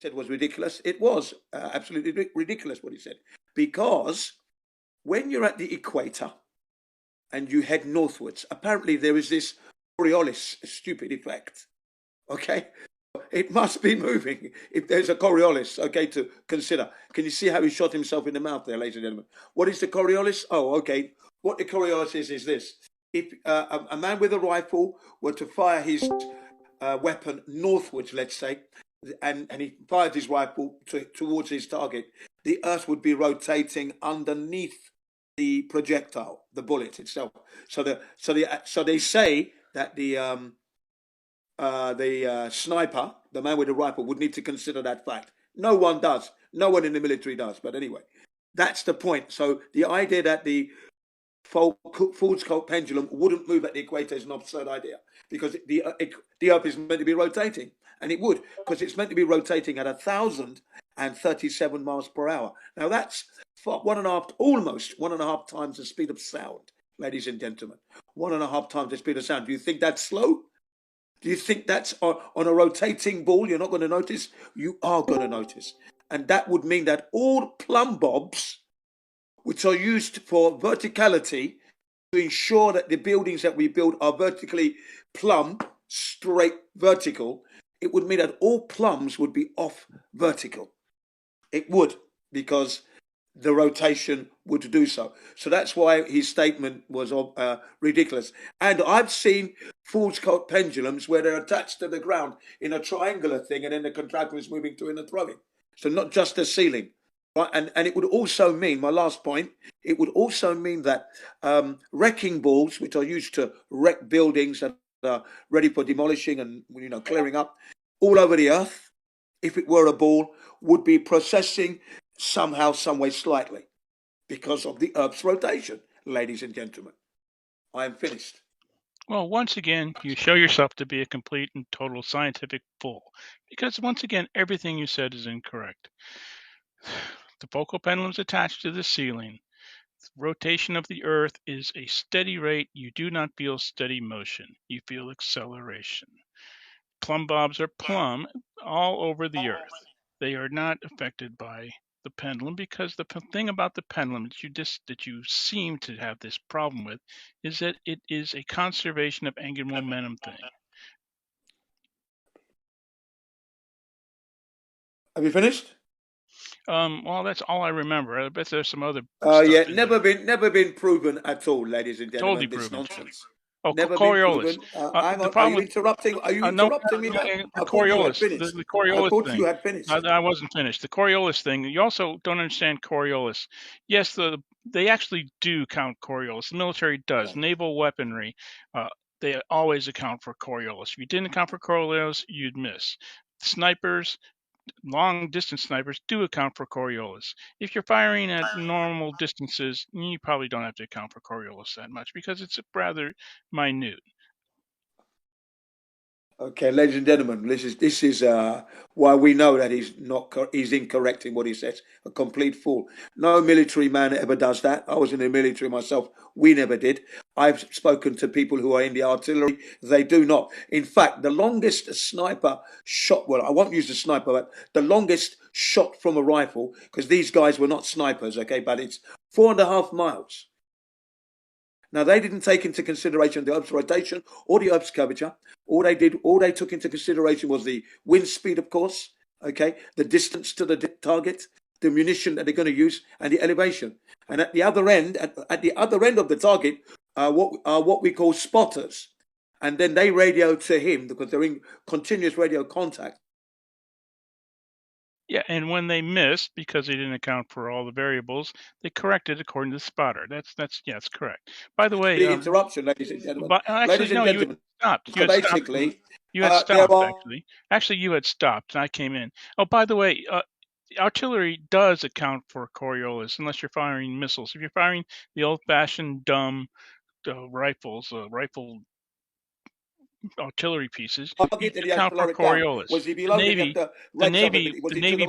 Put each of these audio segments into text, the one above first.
said was ridiculous. It was absolutely ridiculous what he said, because when you're at the equator and you head northwards, apparently there is this Coriolis stupid effect. Okay, it must be moving if there's a Coriolis. Okay, to consider. Can you see how he shot himself in the mouth there, ladies and gentlemen? What is the Coriolis? Oh, okay. What the Coriolis is this: if a man with a rifle were to fire his weapon northwards, let's say, and he fired his rifle towards his target, the Earth would be rotating underneath the projectile, the bullet itself. So they say that the sniper, the man with the rifle, would need to consider that fact. No one does. No one in the military does. But anyway, that's the point. So the idea that the Fool's Cult pendulum wouldn't move at the equator is an absurd idea, because the Earth is meant to be rotating, and it would, because it's meant to be rotating at 1,037 miles per hour. Now that's almost 1.5 times the speed of sound, ladies and gentlemen. 1.5 times the speed of sound. Do you think that's slow? Do you think that's on a rotating ball you're not going to notice? You are going to notice. And that would mean that all plumb bobs, which are used for verticality, to ensure that the buildings that we build are vertically plumb, straight, vertical, it would mean that all plumbs would be off vertical. It would, because the rotation would do so. So that's why his statement was ridiculous. And I've seen Fool's Cult pendulums where they're attached to the ground in a triangular thing, and then the contractor is moving to in and throwing. So not just the ceiling. Right? And it would also mean, my last point, it would also mean that wrecking balls, which are used to wreck buildings that are ready for demolishing and clearing up all over the Earth, if it were a ball, would be processing somehow, some way, slightly, because of the Earth's rotation. Ladies and gentlemen, I am finished. Well, once again, you show yourself to be a complete and total scientific fool, because once again, everything you said is incorrect. The focal pendulum is attached to the ceiling. The rotation of the Earth is a steady rate. You do not feel steady motion. You feel acceleration. Plumb bobs are plumb all over the Earth. They are not affected by the pendulum, because the thing about the pendulum that you seem to have this problem with is that it is a conservation of angular momentum thing. Have you finished? Well, that's all I remember. I bet there's some other stuff. Yeah, never been proven at all, ladies and gentlemen. Totally this proven. Nonsense. Oh, Never Coriolis. Are you interrupting? Are you interrupting me now? The Coriolis. The Coriolis I thought thing. you had finished. I wasn't finished. The Coriolis thing. You also don't understand Coriolis. Yes, they actually do count Coriolis. The military does. Yeah. Naval weaponry. They always account for Coriolis. If you didn't account for Coriolis, you'd miss. Snipers, long distance snipers, do account for Coriolis. If you're firing at normal distances, you probably don't have to account for Coriolis that much, because it's rather minute. Okay, ladies and gentlemen, this is why we know that he's incorrect in what he says. A complete fool. No military man ever does that. I was in the military myself. We never did. I've spoken to people who are in the artillery. They do not. In fact, the longest sniper shot, well, I won't use the sniper, but the longest shot from a rifle, because these guys were not snipers, okay, but it's 4.5 miles. Now, they didn't take into consideration the Earth's rotation or the Earth's curvature. All they took into consideration was the wind speed, of course, okay, the distance to the target, the munition that they're going to use, and the elevation. And at the other end, at the other end of the target, what we call spotters. And then they radio to him, because they're in continuous radio contact. Yeah, and when they missed, because they didn't account for all the variables, they corrected according to the spotter. That's correct. By the way, the interruption, ladies and gentlemen. Actually, no, you had stopped. You had stopped. You had stopped. Actually, you had stopped, and I came in. Oh, by the way, artillery does account for Coriolis, unless you're firing missiles. If you're firing the old-fashioned dumb rifles, artillery pieces, you account for Coriolis. The Navy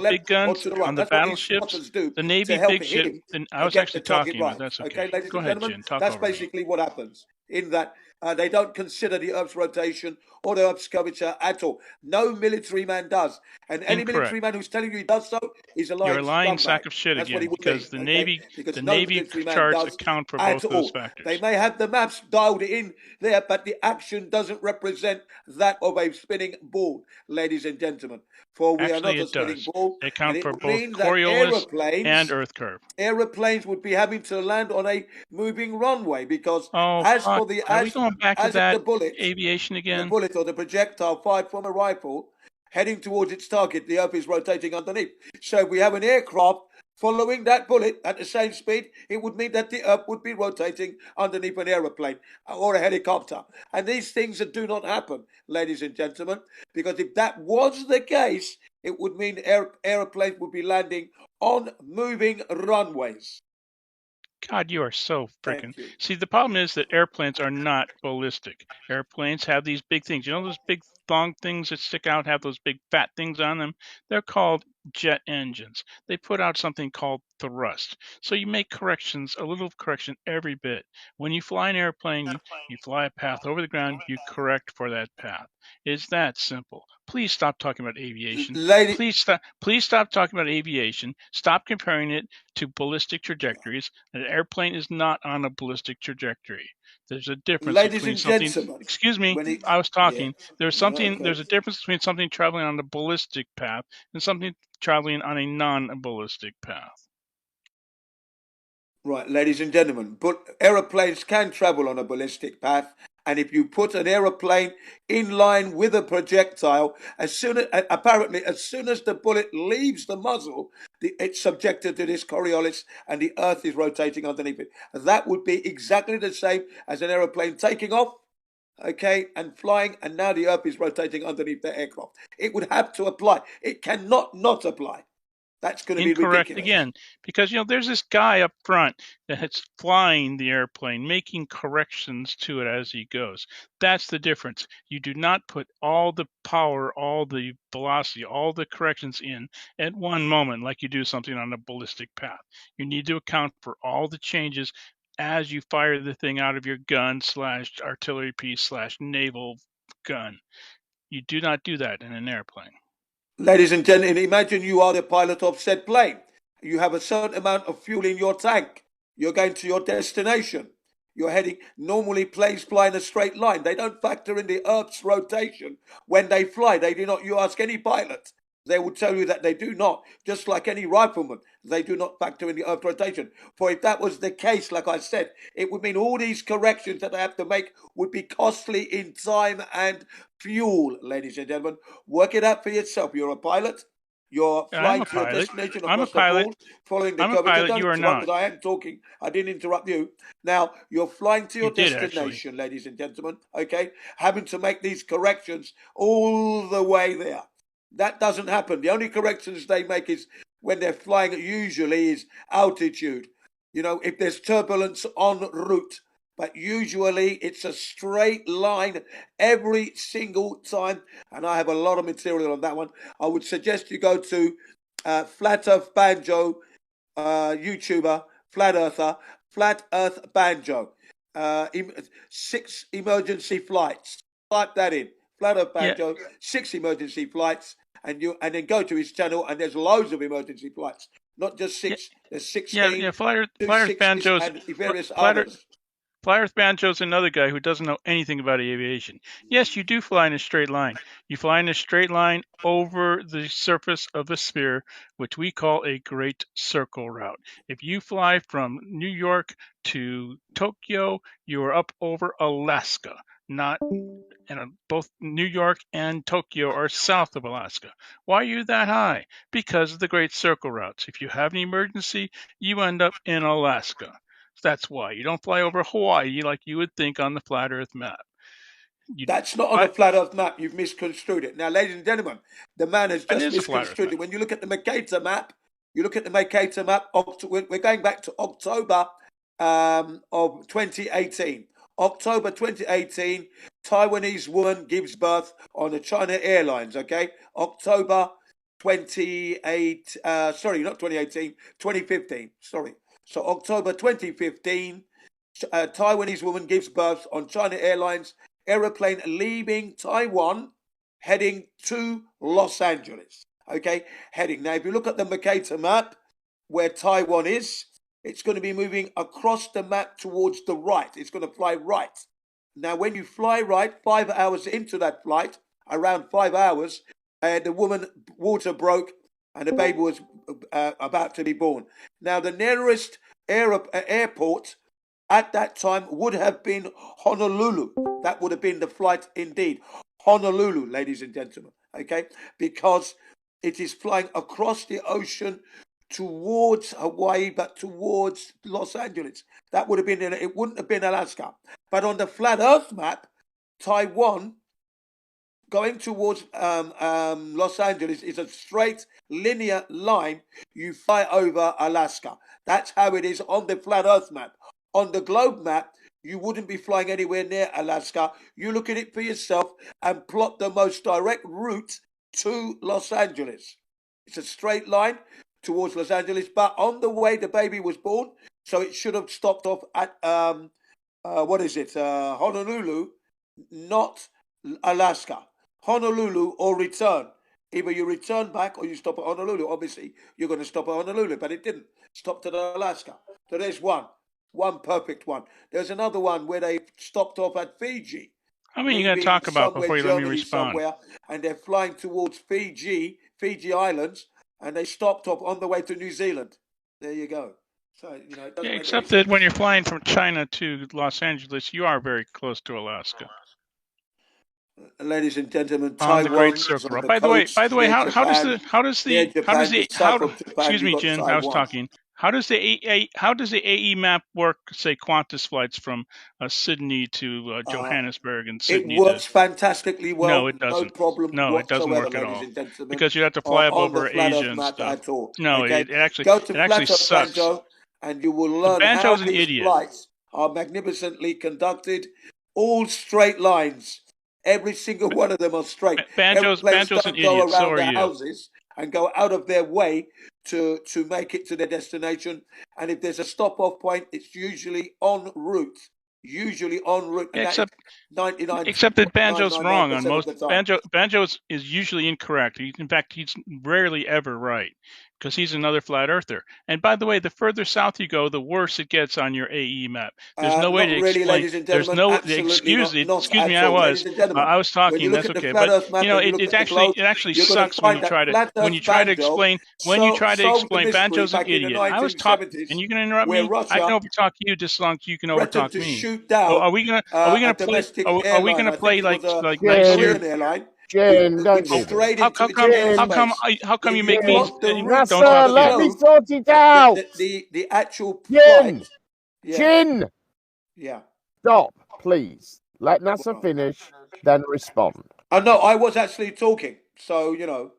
big guns on the battleships, the Navy big ship. I was actually talking about that's okay. Go ahead, Jin. That's basically what happens. In that They don't consider the Earth's rotation or the Earth's curvature at all. No military man does. And any Incorrect. military man who's telling you he does so, he's a You're lying a lying scumbag. sack of shit That's what he again, would be, because the okay? Navy, Because the no Navy military man charts does account for at both those all. factors. They may have the maps dialed in there, but the action doesn't represent that of a spinning ball, ladies and gentlemen. For we are Actually, not a it spinning does. ball, They and account it for would both mean that Coriolis and Earth curve. aeroplanes would be having to land on a moving runway because Oh, as fuck. for the Are we going back to as that the bullet aviation again? or the projectile fired from a rifle heading towards its target, the Earth is rotating underneath. So if we have an aircraft following that bullet at the same speed, it would mean that the Earth would be rotating underneath an aeroplane or a helicopter. And these things do not happen, ladies and gentlemen, because if that was the case, it would mean aeroplanes would be landing on moving runways. God, you are so freaking. Thank you. See, the problem is that airplanes are not ballistic. Airplanes have these big things. You know those big long things that stick out, have those big fat things on them? They're called jet engines. They put out something called thrust. So you make corrections, a little correction every bit. When you fly an airplane, you fly a path over the ground, you correct for that path. It's that simple. Please stop talking about aviation. Lady, Please stop talking about aviation. Stop comparing it to ballistic trajectories. An airplane is not on a ballistic trajectory. There's a difference ladies between and something. gentlemen, Excuse me, when it, I was yeah, talking. There's okay. a difference between something traveling on a ballistic path and something traveling on a non-ballistic path. Right, ladies and gentlemen, but aeroplanes can travel on a ballistic path, and if you put an aeroplane in line with a projectile, as soon as the bullet leaves the muzzle, it's subjected to this Coriolis, and the Earth is rotating underneath it. That would be exactly the same as an aeroplane taking off, okay, and flying, and now the Earth is rotating underneath the aircraft. It would have to apply. It cannot not apply. That's going to be Incorrect ridiculous. again, because there's this guy up front that's flying the airplane, making corrections to it as he goes. That's the difference. You do not put all the power, all the velocity, all the corrections in at one moment like you do something on a ballistic path. You need to account for all the changes as you fire the thing out of your gun / artillery piece / naval gun. You do not do that in an airplane. Ladies and gentlemen, imagine you are the pilot of said plane. You have a certain amount of fuel in your tank. You're going to your destination. You're heading. Normally, planes fly in a straight line. They don't factor in the Earth's rotation when they fly. They do not. You ask any pilot, they will tell you that they do not. Just like any rifleman, they do not factor in the Earth's rotation. For if that was the case, like I said, it would mean all these corrections that they have to make would be costly in time and fuel, ladies and gentlemen. Work it out for yourself. You're a pilot. You're I'm flying a to your pilot. destination I'm a across the pilot. pool, following the I'm a curvature. pilot. Don't You are interrupt not. because I am talking. I didn't interrupt you. Now, you're flying to You your did actually. destination, ladies and gentlemen, okay? Having to make these corrections all the way there. That doesn't happen. The only corrections they make is when they're flying, usually is altitude. If there's turbulence en route, but usually it's a straight line every single time. And I have a lot of material on that one. I would suggest you go to Flat Earth Banjo, YouTuber, Flat Earth Banjo. 6 emergency flights. Type that in. Flat Earth Yeah, Banjo, 6 emergency flights, and then go to his channel, and there's loads of emergency flights. Not just yeah, 6. There's yeah. 16, Fly Earth 260s, Banjo's and various Flat Earth, others. Fly Earth Banjo's another guy who doesn't know anything about aviation. Yes, you do fly in a straight line. You fly in a straight line over the surface of a sphere, which we call a great circle route. If you fly from New York to Tokyo, you are up over Alaska, not both New York and Tokyo are south of Alaska. Why are you that high? Because of the Great Circle routes. If you have an emergency, you end up in Alaska. That's why. You don't fly over Hawaii like you would think on the flat Earth map. You, That's not on I, the flat Earth map. You've misconstrued it. Now, ladies and gentlemen, the man has it just is a flat Earth misconstrued map. it. When you look at the Mercator map, we're going back to October of 2018. October 2018, Taiwanese woman gives birth on the China Airlines, okay? October 28, sorry, not 2018, 2015, sorry. So October 2015, Taiwanese woman gives birth on China Airlines aeroplane leaving Taiwan, heading to Los Angeles. Okay, heading. Now, if you look at the Mercator map, where Taiwan is, it's going to be moving across the map towards the right. It's going to fly right. Now, when you fly right, 5 hours into that flight, around 5 hours, the woman water broke and the baby was about to be born. Now, the nearest airport at that time would have been Honolulu. That would have been the flight indeed. Honolulu, ladies and gentlemen, okay? Because it is flying across the ocean towards Hawaii, but towards Los Angeles. That would have been, it wouldn't have been Alaska. But on the flat Earth map, Taiwan going towards Los Angeles is a straight linear line. You fly over Alaska. That's how it is on the flat Earth map. On the globe map, you wouldn't be flying anywhere near Alaska. You look at it for yourself and plot the most direct route to Los Angeles. It's a straight line towards Los Angeles, but on the way the baby was born, so it should have stopped off at Honolulu, not Alaska. Honolulu or return. Either you return back or you stop at Honolulu. Obviously, you're going to stop at Honolulu, but it didn't. Stopped at Alaska. So there's one perfect one. There's another one where they stopped off at Fiji. How many are you going to talk about before you let me respond? Somewhere, and they're flying towards Fiji Islands, and they stopped off on the way to New Zealand. There you go. So, you know, it doesn't make except that when you're flying from China to Los Angeles, you are very close to Alaska. Ladies and gentlemen, on the Great Circle. By the way, how does the excuse me, Jin, I was talking. How does the AE map work? Say Qantas flights from Sydney to Johannesburg and Sydney. It works fantastically well. No, it doesn't. No problem. No, it doesn't work at all. Because you have to fly up over Asia and stuff. No, okay? it actually sucks. Banjo, and you will learn how these flights are magnificently conducted. All straight lines. Every single one of them are straight. Banjo's an idiot. Go around so are their you. houses and go out of their way to make it to their destination. And if there's a stop-off point, it's usually en route. Except that Banjo's wrong on most. Banjo is usually incorrect. In fact, he's rarely ever right because he's another flat earther. And by the way, the further south you go, the worse it gets on your AE map. There's no way to explain. There's no excuse me. I was talking. That's okay. But you know, it actually sucks when you try to explain. Banjo's an idiot. I was talking, and you can interrupt me. I can overtalk you just as long as you can overtalk me. Are we gonna play like next year? Jen, don't do that. How come you make me don't talk? Let me sort it out. The actual Jen. Jen. Yeah. Stop, please. Let NASA finish, then respond. No, I was actually talking, so you know.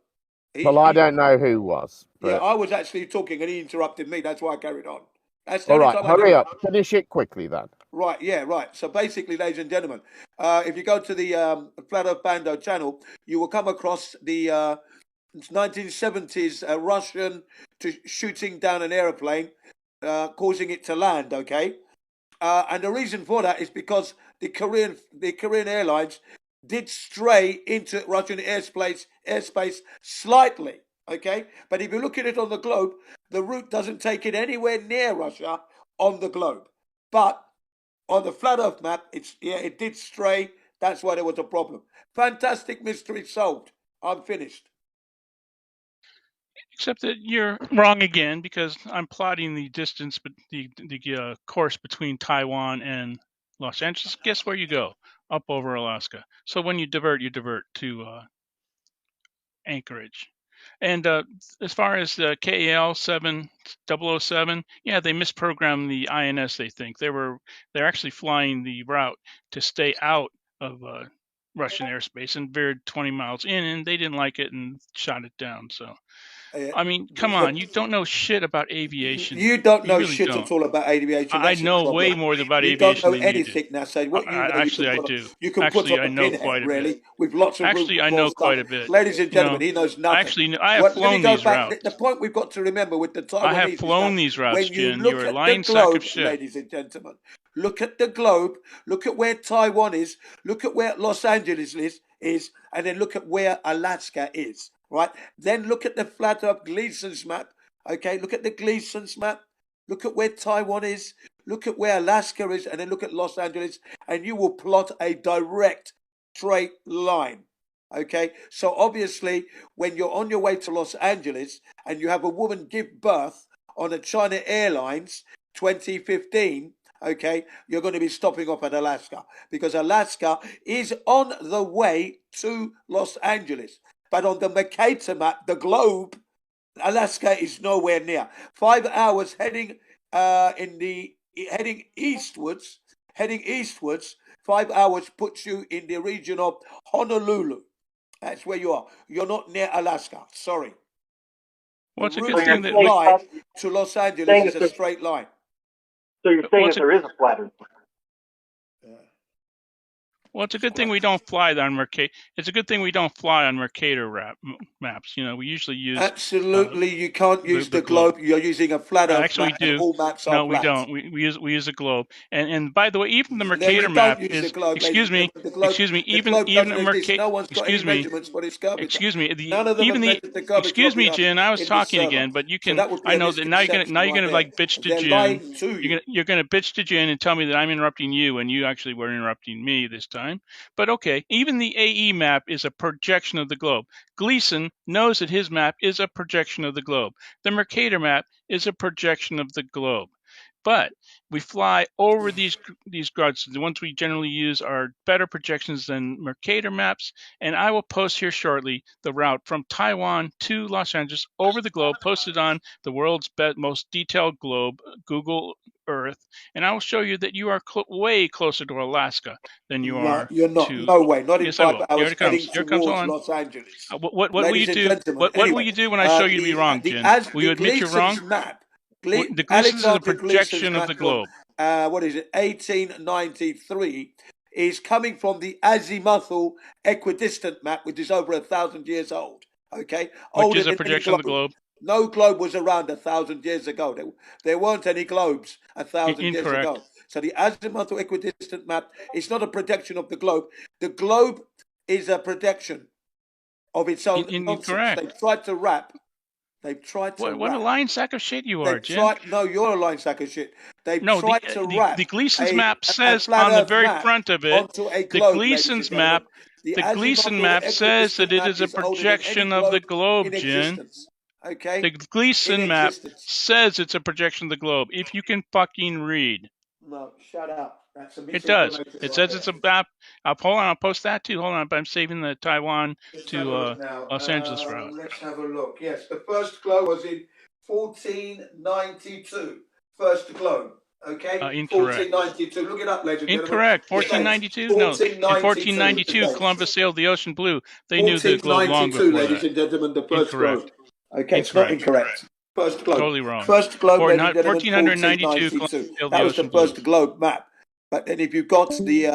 I don't know who was. But... Yeah, I was actually talking, and he interrupted me. That's why I carried on. All right, hurry up. Finish it quickly, then. Right, yeah, right. So basically, ladies and gentlemen, if you go to the Flat Earth Bando channel, you will come across the 1970s Russian shooting down an airplane, causing it to land, okay? And the reason for that is because the Korean Airlines did stray into Russian airspace slightly. Okay, but if you look at it on the globe, the route doesn't take it anywhere near Russia on the globe. But on the flat Earth map, it did stray. That's why there was a problem. Fantastic mystery solved. I'm finished. Except that you're wrong again because I'm plotting the distance, but the course between Taiwan and Los Angeles. Guess where you go? Up over Alaska. So when you divert to Anchorage. And as far as the KAL 7007, yeah, they misprogrammed the INS. They think they're actually flying the route to stay out of Russian airspace and veered 20 miles in, and they didn't like it and shot it down. So, I mean, come on, you don't know shit about aviation. You don't know really shit at all about aviation. I know way more about aviation than you do. You don't know anything now. So what I do. You can actually, put up I know quite a bit. With lots of I know quite a bit. Ladies and gentlemen, he knows nothing. Actually, I have flown these routes. The point we've got to remember with the Taiwanese, I have flown these routes, Jin. You're a lying sack of shit. Ladies and gentlemen, Look at the globe. Look at where Taiwan is. Look at where Los Angeles is, and then look at where Alaska is. Right. Then look at the flat Earth Gleason's map. Okay. Look at the Gleason's map. Look at where Taiwan is. Look at where Alaska is, and then look at Los Angeles, and you will plot a direct straight line. Okay, so obviously, when you're on your way to Los Angeles and you have a woman give birth on a China Airlines 2015, okay, you're going to be stopping off at Alaska because Alaska is on the way to Los Angeles. But on the Mercator map, the globe, Alaska is nowhere near. 5 hours heading eastwards. 5 hours puts you in the region of Honolulu. That's where you are. You're not near Alaska. Sorry. Well, it's the a route good thing that fly to Los Angeles is a straight line. So you're saying that there is a flat Earth? Well, it's a good thing we don't fly on Mercator. It's a good thing we don't fly on Mercator maps. You know, we usually use. Absolutely, you can't use the globe. You're using a flat Earth actually, map, we do. And all maps are no, flat. we don't. We use a globe. And by the way, even the No, Mercator we map don't use is. the globe, Excuse me. the globe, Excuse me. the Even globe a doesn't exist. Mercator. No one's got Excuse any me. measurements for its curvature. Excuse me. None of them even have the. measured the curvature Excuse of me, the Earth Jin. I was in talking this server. again, but you can. So that would be I a know that now you're gonna misconception like bitch to They're Jin. lying to you. You're gonna bitch to Jin and tell me that I'm interrupting you, and you actually were interrupting me this time. But okay, even the AE map is a projection of the globe. Gleason knows that his map is a projection of the globe. The Mercator map is a projection of the globe. But we fly over these guards. The ones we generally use are better projections than Mercator maps. And I will post here shortly the route from Taiwan to Los Angeles over the globe, posted on the world's most detailed globe, Google Earth. And I will show you that you are way closer to Alaska than you are You're not. to. No way. Not in Yes, I 5 will. hours Here it comes. heading Here it comes. Hold towards on. Los Angeles. What will Ladies you and do? gentlemen, What anyway, will you do when I show you to be wrong, Jin? Will you admit you're wrong? Map, The Gleason is a projection of the globe. What is it? 1893 is coming from the azimuthal equidistant map, which is over 1,000 years old. Okay, which is a projection of the globe. No globe was around 1,000 years ago. There weren't any globes 1,000 years ago. So the azimuthal equidistant map is not a projection of the globe. The globe is a projection of its own nonsense. Incorrect. They've tried to wrap. They've tried to What a lying sack of shit you are, Jin. No, you're a lying sack of shit. They've tried to wrap the Gleason's map says on the very front of it, the Gleason's map, the Gleason map says that it is a projection of the globe, Jin. Okay? The Gleason map says it's a projection of the globe. If you can fucking read. No, shut up. That's a it does. It says it's a map. Hold on, I'll post that too. Hold on, but I'm saving the Taiwan to Los Angeles route. Let's have a look. Yes, the first globe was in 1492. First globe. Okay? Incorrect. 1492. Look it up, ladies and gentlemen. Incorrect. 1492? No. In 1492, Columbus sailed the ocean blue. They knew the globe long before ladies and gentlemen, the first globe. Okay, it's incorrect. not incorrect. First globe. Totally wrong. First globe, ladies and gentlemen, 1492, 1492. That was the first globe map. But then if you've got the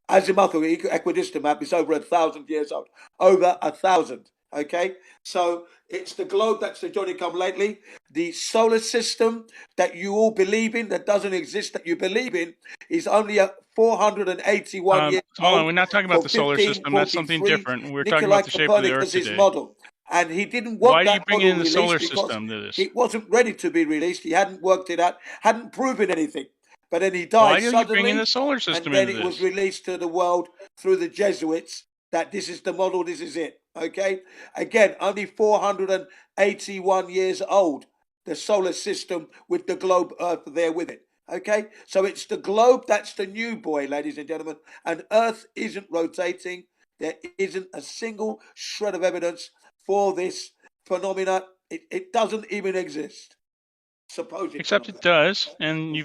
azimuthal equidistant map, it's over 1,000 years old. Over 1,000. Okay? So it's the globe that's the Johnny-come-lately. The solar system that you all believe in, that doesn't exist, that you believe in, is only 481 years old. Hold on, we're not talking about the solar system. That's something different. We're talking about the shape of the Earth today. Model. And he didn't want Why that do you bring model in the solar system to this? It wasn't ready to be released. He hadn't worked it out, hadn't proven anything. But then he died suddenly. Why are you bringing the solar system and then into it was released to the world through the Jesuits that this is the model, this is it. Okay? Again, only 481 years old, the solar system with the globe Earth there with it. Okay? So it's the globe that's the new boy, ladies and gentlemen. And Earth isn't rotating. There isn't a single shred of evidence for this phenomena. It doesn't even exist. Except it does, and you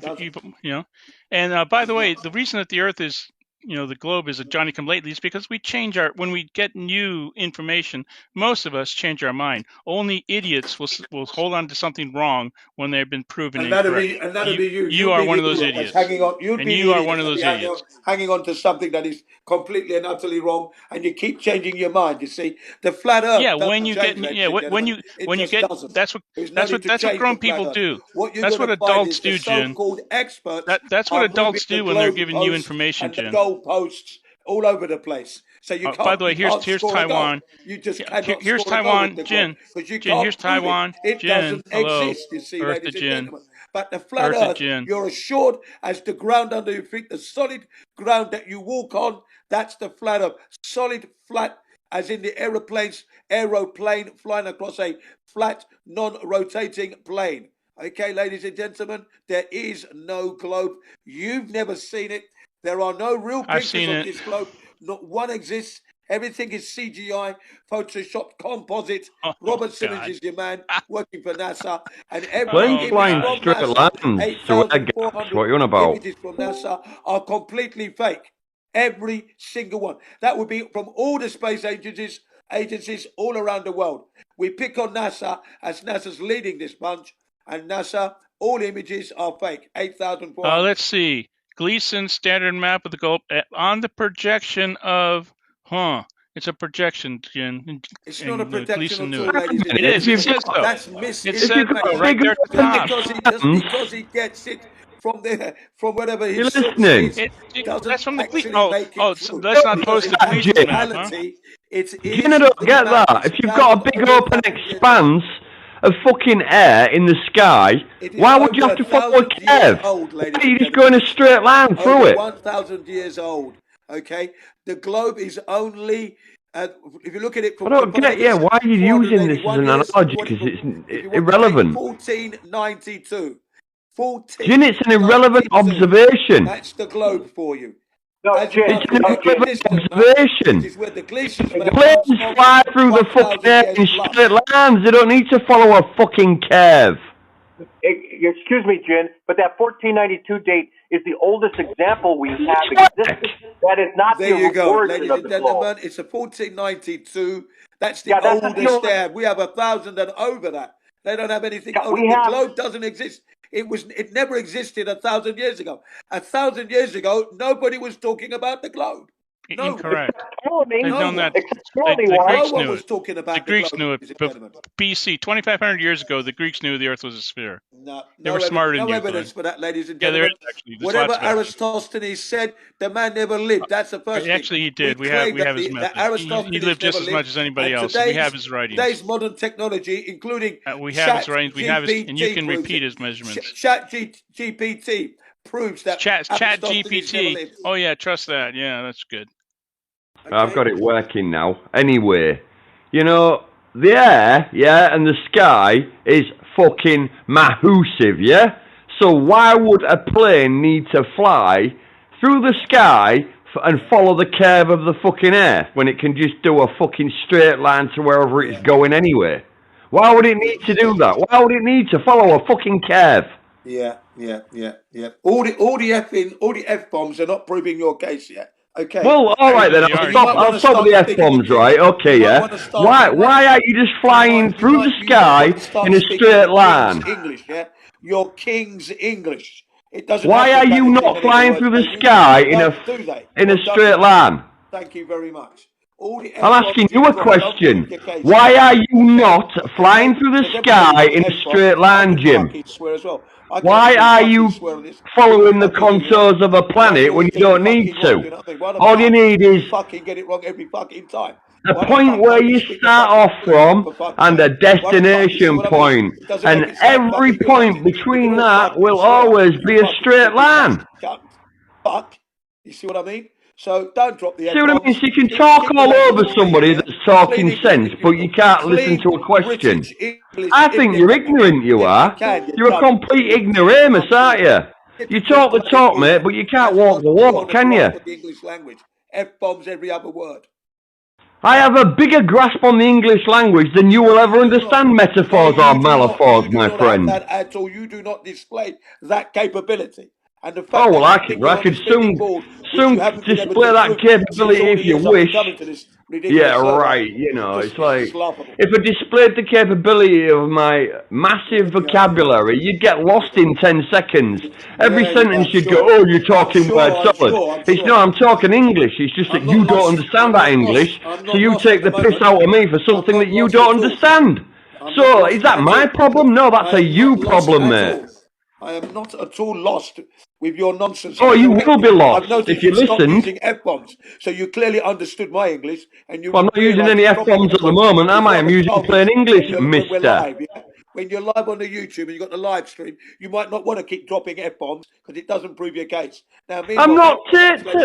know. And by the way, the reason that the Earth is the globe is a Johnny-come-latelys because we change when we get new information, most of us change our mind. Only idiots will hold on to something wrong when they've been proven incorrect. And that'll be you. You are one of those idiots. Hanging on. You'd and be you are one of those idiots. hanging on to something that is completely and utterly wrong, and you keep changing your mind. You see, the flat Earth. Yeah, when you get that's what grown people do. That's what adults do, Jin. So-called experts. That's what adults do when they're giving you information, Jin. The goalposts all over the place. So you can't. By the way, here's Taiwan. You just cannot. Here's Taiwan, Jin. Jin, here's Taiwan. It doesn't exist. You see, ladies and gentlemen. But the flat Earth, you're assured as the ground under your feet, the solid ground that you walk on. That's the flat Earth. Solid, flat, as in the aeroplane flying across a flat, non-rotating plane. Okay, ladies and gentlemen, there is no globe. You've never seen it. There are no real pictures of this globe. Not one exists. Everything is CGI, Photoshop, composite. Robert Simmons is your man, working for NASA. And every flying straight lines through air gaps. What are you on about? Images from NASA are completely fake. Every single one. That would be from all the space agencies all around the world. We pick on NASA as NASA's leading this bunch. And NASA, all images are fake. 8,400. Let's see. Gleason standard map of the globe on the projection of, it's a projection, Jin. It's not a projection at all, ladies and gentlemen. It is. It says so. That's misinformation. Right there at the top. Because he gets it from whatever he's listening. That's from the Gleason. So let's not post the Gleason map, huh? You don't get that. If you've got a big open expanse of fucking air in the sky, why would you have to follow a curve? Why are you just going a straight line through it? 1,000 years old, okay? The globe is only, if you look at it from... I don't get, why are you using this as an analogy? Because it's irrelevant. 1492. Jin, it's an irrelevant observation. That's the globe for you. No, it's an irrelevant observation. Planes fly through the fucking air in straight lines. They don't need to follow a fucking curve. Excuse me, Jin, but that 1492 date is the oldest example we have existed. That is not there the you go, origin ladies of and the gentlemen. globe. It's a 1492. That's the oldest there. We have 1,000 and over that. They don't have anything. The globe doesn't exist. It never existed 1,000 years ago. 1,000 years ago, nobody was talking about the globe. No. Incorrect. They've known that. The Greeks knew was talking about the Greeks knew it. BC, 2,500 years ago, the Greeks knew the Earth was a sphere. They were smarter than you. No evidence for that, ladies and gentlemen. Yeah, there is actually. Whatever Aristophanes said, the man never lived. That's the first thing. Actually, he did. We have his method. He lived just as much as anybody else. We have his writings. Today's modern technology, including we have his writings. We have his, and you can repeat his measurements. GPT proves that. Chat GPT. Oh yeah, trust that. Yeah, that's good. Okay. I've got it working now. Anyway, the air, and the sky is fucking massive, yeah? So why would a plane need to fly through the sky and follow the curve of the fucking air when it can just do a fucking straight line to wherever it's going anyway? Why would it need to do that? Why would it need to follow a fucking curve? Yeah. All the F-bombs are not proving your case yet. Okay. Well, all right then. I'll stop the F-bombs, right? Okay, yeah. Why aren't you just flying through the sky in a straight line? English, yeah. Your King's English. It doesn't. Why are you not flying through the sky in a straight line? Thank you very much. I'm asking you a question. Why are you not flying through the sky in a straight line, Jim? Why are you following the contours of a planet when you don't need to? All you need is get it wrong every fucking time. A point where you start off from and a destination point. And every point between that will always be a straight line. You see what I mean? So don't drop the. See what I mean? So you can talk all over somebody that's talking sense, but you can't listen to a question. I think you're ignorant, you are. You're a complete ignoramus, aren't you? You talk the talk, mate, but you can't walk the walk, can you? English language. F-bombs every other word. I have a bigger grasp on the English language than you will ever understand metaphors or metaphors, my friend. At all. You do not display that capability. And the fact Oh, well, that I you think you're on a could spinning soon, board, which soon you haven't been able display to that prove capability 60 if you years after wish. coming to this ridiculous Yeah, survey, right, you know, it's like, just laughable. if I displayed the capability of my massive vocabulary, you'd get lost in 10 seconds. Every Yeah, sentence I'm you'd sure. go, oh, you're talking I'm word sure, solid. I'm It's sure. no, I'm talking English, it's just that I'm you not don't lost. understand I'm that not English, lost. I'm so not you lost take at the the piss moment. out of me for something not that you lost don't at all. understand. I'm So, not lost is that at my all. problem? No, that's I a am you not lost problem, at mate. all. I am not at all lost with your nonsense. Oh, you will be I've lost noticed if you you stopped listened. using F-bombs, so you clearly understood my English, and you Well, I'm not using realised any the problem F-bombs with at the F-bombs moment, is am I? I'm rather using childish plain English, when we're mister. live, yeah? When you're live on the YouTube and you've got the live stream, you might not want to keep dropping F-bombs because it doesn't prove your case. Now, I'm meanwhile,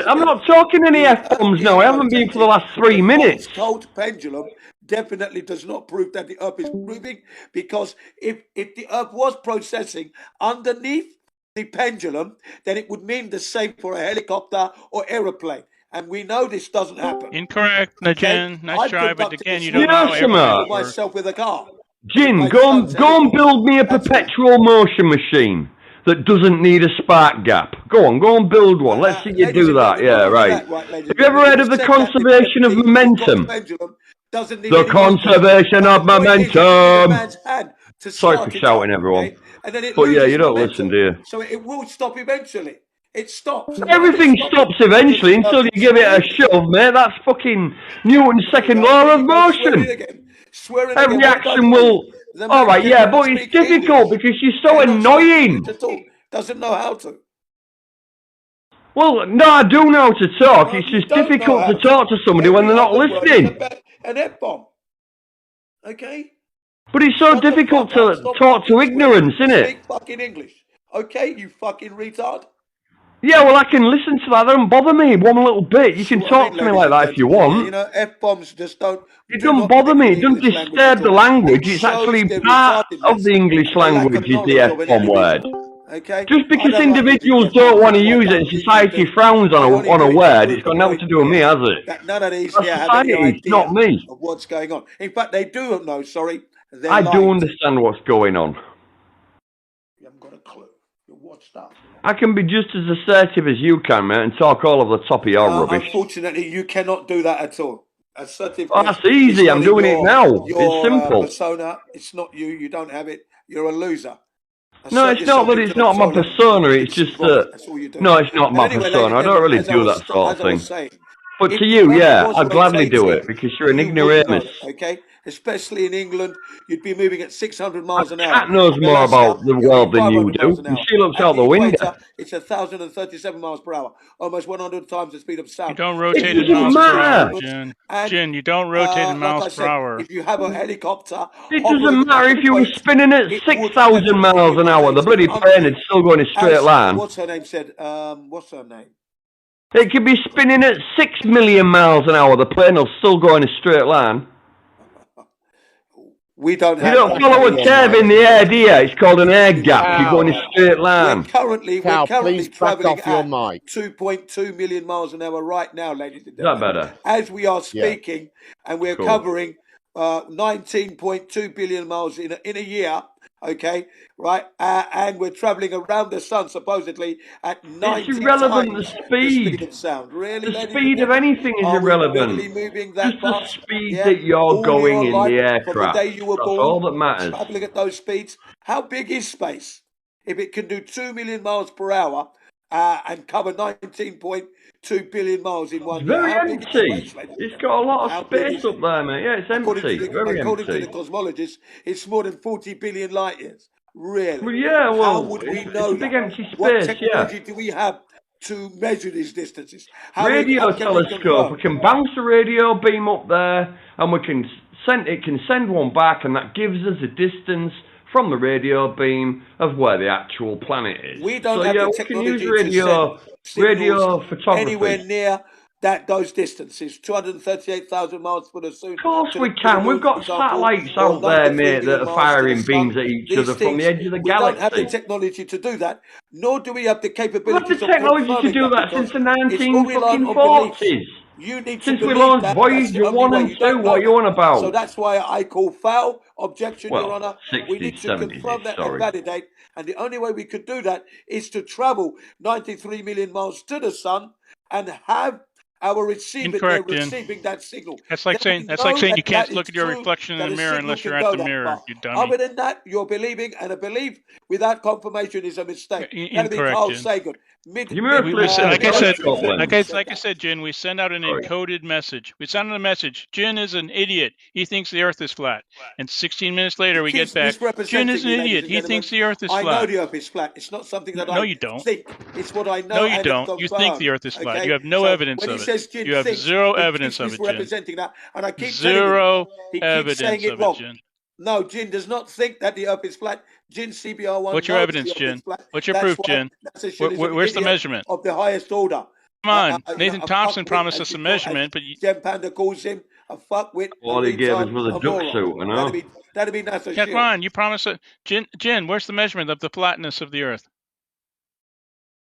I'm not talking any F-bombs now. I haven't been for the last 3 minutes. The false pendulum definitely does not prove that the Earth is moving, because if the Earth was processing underneath the pendulum, then it would mean the same for a helicopter or aeroplane. And we know this doesn't happen. Incorrect, Najin. Nice I've try, but conducted again, this you don't know how Yes, airplanes sir. for work. myself with a car. Jin, go and build me a That's all. perpetual motion machine that doesn't need a spark gap. Go and build one. Let's see you Ladies do and that. gentlemen, Yeah, not only right. that, ladies Have and you ever gentlemen, heard it of was the said that conservation of the momentum? pendulum doesn't need The any momentum. conservation But of the point is, you need a momentum. man's hand to Sorry start for it shouting, up, everyone. okay? And then it But yeah, loses you don't momentum, listen, do you? so it will stop eventually. It stops. And why does Everything it stop? stops eventually Because until you give it a shove, mate. That's fucking Newton's second law There of you go, swearing motion. again. Swearing Every again. What a action dopamine. will... The All man right, yeah, cannot but it's speak difficult English. because you're so Cannot speak annoying. English at all. Doesn't know how to. Well, no, I do know how to talk. No, It's you just don't know difficult how to talk to somebody when Every they're not other word is listening. an F-bomb. Okay? But it's so Shut the difficult fuck up. to Stop talk to fucking ignorance, swearing. isn't it? Speak fucking English. Okay, you fucking retard? Yeah, well, I can listen to that. That don't bother me one little bit. You can That's what I talk mean, to me ladies like and that if you gentlemen. want. You know, F-bombs just don't... It do doesn't not bother fit me. the It doesn't English language at disturb the all. language. It It's shows actually their part of the retardedness English and the lack language of is the knowledge of an F-bomb word. individual. Okay? Just I because don't like using individuals F-bombs don't want to because use I it and don't society use them. frowns I only on do a it to word, prove it's the got nothing to point do with me, has it? that none of these That's here have any society, it's not idea me. of what's going on. In fact, they do know, sorry, they're I do lying. understand what's going on. You haven't got a clue. You're watched up. I can be just as assertive as you can, mate, and talk all of the top of your rubbish. Unfortunately, you cannot do that at all. Assertiveness. Oh, that's easy. I'm doing it now. It's simple. Persona. It's not you. You don't have it. You're a loser. No, it's not that it's not my persona. It's just that. That's all you do. No, it's not my Anyway, persona. I don't really do that sort of thing. But to you, yeah, I'd gladly do it because you're an ignoramus. Okay, especially in England, you'd be moving at 600 miles an hour. Cat knows more about the world than you do, and she looks out the window. It's 1,037 miles per hour, almost 100 times the speed of sound. You don't rotate in miles per hour, Jin. Jin, you don't rotate in miles per hour. If you have a helicopter, it doesn't matter if you were spinning at 6,000 miles an hour. The bloody plane is still going in a straight line. What's her name said? What's her name? It could be spinning at 6 million miles an hour. The plane will still go in a straight line. We don't have. You don't follow a curve in the air, do you? It's called an air gap. You go in a straight line. We're currently traveling at 2.2 million miles an hour right now, ladies and gentlemen. Is that better? As we are speaking, and we're covering 19.2 billion miles in a year. Okay, right, and we're traveling around the sun supposedly at 90 It's irrelevant, times the speed of sound. Really, the speed of anything is irrelevant. Really that just the speed that you're going in the aircraft. From the day you were That's born, all that matters. traveling at those speeds. How big is space? If it can do 2 million miles per hour and cover 19.2 billion miles in 1 year. Very empty. It's got a lot of space up there, mate. Yeah, it's empty. Very according empty. to the cosmologists, it's more than 40 billion light years. Really? Well, yeah, well, how would we know it's a big empty space, what technology do we have to measure these distances? Radio telescope. We can bounce a radio beam up there, and we can send one back, and that gives us a distance from the radio beam of where the actual planet is. We don't have the technology to send radio photography anywhere near those distances. 238,000 miles for the soon. Of course we can. We've got satellites out there, mate, that are firing beams at each other from the edge of the galaxy. We don't have the technology to do that, nor do we have the capability. We have the technology to do that since the 1940s. You need Since to we believe launched that. That's the Voyager only 1 way. and You 2, don't know what are you on that. about? So that's why I call foul. Objection, Your Well, Honour. We 60s, need to 70s, confirm that sorry. and validate. And the only way we could do that is to travel 93 million miles to the sun and have our receiver there Incorrect, Jin. receiving that signal. That's like Then we saying know you that can't that look is at your true, reflection in that the a mirror signal unless can you're at go the that mirror, far. you dummy. Other than that, you're believing, and a belief without confirmation is a mistake. That'd be Incorrect, Carl Jin. Sagan. You may have We flipped like I it said, Scotland. like I said, Jin, we send out an Sorry. encoded message. We send out a message. Jin is an idiot. He thinks the Earth is flat. And 16 minutes later, we get back. Jin is an idiot. He thinks the Earth is I know flat. the Earth is flat. It's not something that No, I you don't. think. It's what I know No, you and don't. have You think the confirmed. Earth is flat. Okay? You have no So evidence when he of it. says Jin You have thinks, zero he evidence keeps of it, Jin. misrepresenting that, and I keep telling him Zero he keeps saying evidence it of wrong. it, Jin. No, Jin does not think that the Earth is flat. Jin CBR1 What's your knows evidence, the Earth Jin? is flat. What's your That's proof, why Jin? Nasser Shill is an Where's the idiot measurement? of the highest order. Come on, Nathan A Thompson fuckwit, promised as us a you call- as measurement, but you, Jen Panda calls him, a fuckwit, a All he gave us retard, was a a duck moron. suit, you know? That'd be Nasser yeah, come Shill. on, you promised it. Jin, where's the measurement of the flatness of the Earth?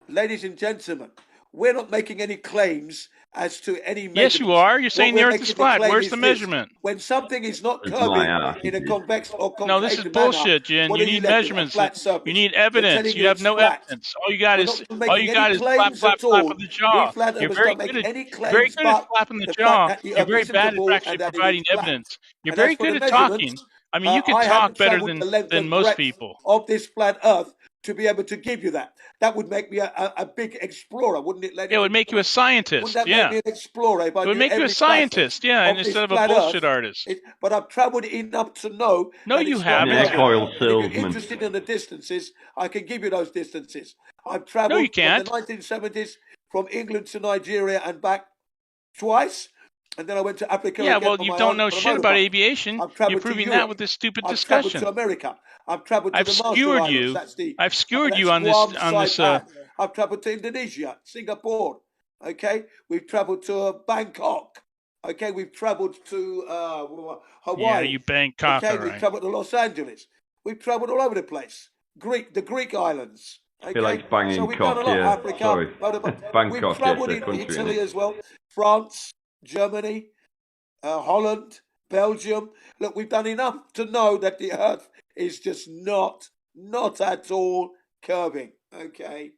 Ladies and gentlemen, we're not making any claims as to any measurements. Yes, you are. You're saying What the we're Earth is making flat. claim Where's is the this. measurement? When something is not It's curving my ass, in a it is. convex or concave No, this is manner, bullshit, Jin. what You are need left with? measurements. A flat surface. You need We're evidence. telling You have it's no flat. evidence. All you got We're is not making any flap, claims flap, at flap all. on the We jaw. flat You're earthers very don't make good at any claims at but flapping the the jaw. fact that the You're Earth very isn't bad a at ball actually and that it providing is flat. evidence. You're And very as for good the at talking. measurements, I mean, you can I talk haven't better travelled the length than and most breadth people. of this flat Earth to be able to give you that. That would make me a big explorer, wouldn't it, ladies? It would make you a scientist. Wouldn't that Yeah. make me an explorer if I It would knew make you a every facet scientist. Yeah, and of this instead of a flat bullshit Earth? artist. But I've travelled enough to know No, that you it's not haven't. Snake curving. oil And if you're salesman. interested in the distances, I can give you those distances. I've No, travelled you from the can't. 1970s from England to Nigeria and back twice, and then I went to Africa Yeah, again well, on you my don't own know on a shit about motorbike. aviation. I've You're travelled to proving that Europe. with this stupid I've travelled to discussion. America. I've travelled to I've the Marshall skewered Islands. you. That's the I've skewered that's you on Guam, this. Saipan. I've travelled to Indonesia, Singapore. Okay, we've travelled to Bangkok. Okay, we've travelled to Hawaii. Yeah, you Bangkok, Okay, all we've right. travelled to Los Angeles. We've travelled all over the place. The Greek islands. Okay? He likes banging So we've done a cock, lot. yeah. Africa. Sorry. We've Bangkok, travelled yes, a in country, Italy innit? as well, France, Germany, Holland, Belgium. Look, we've done enough to know that the Earth is just not at all curving. Okay.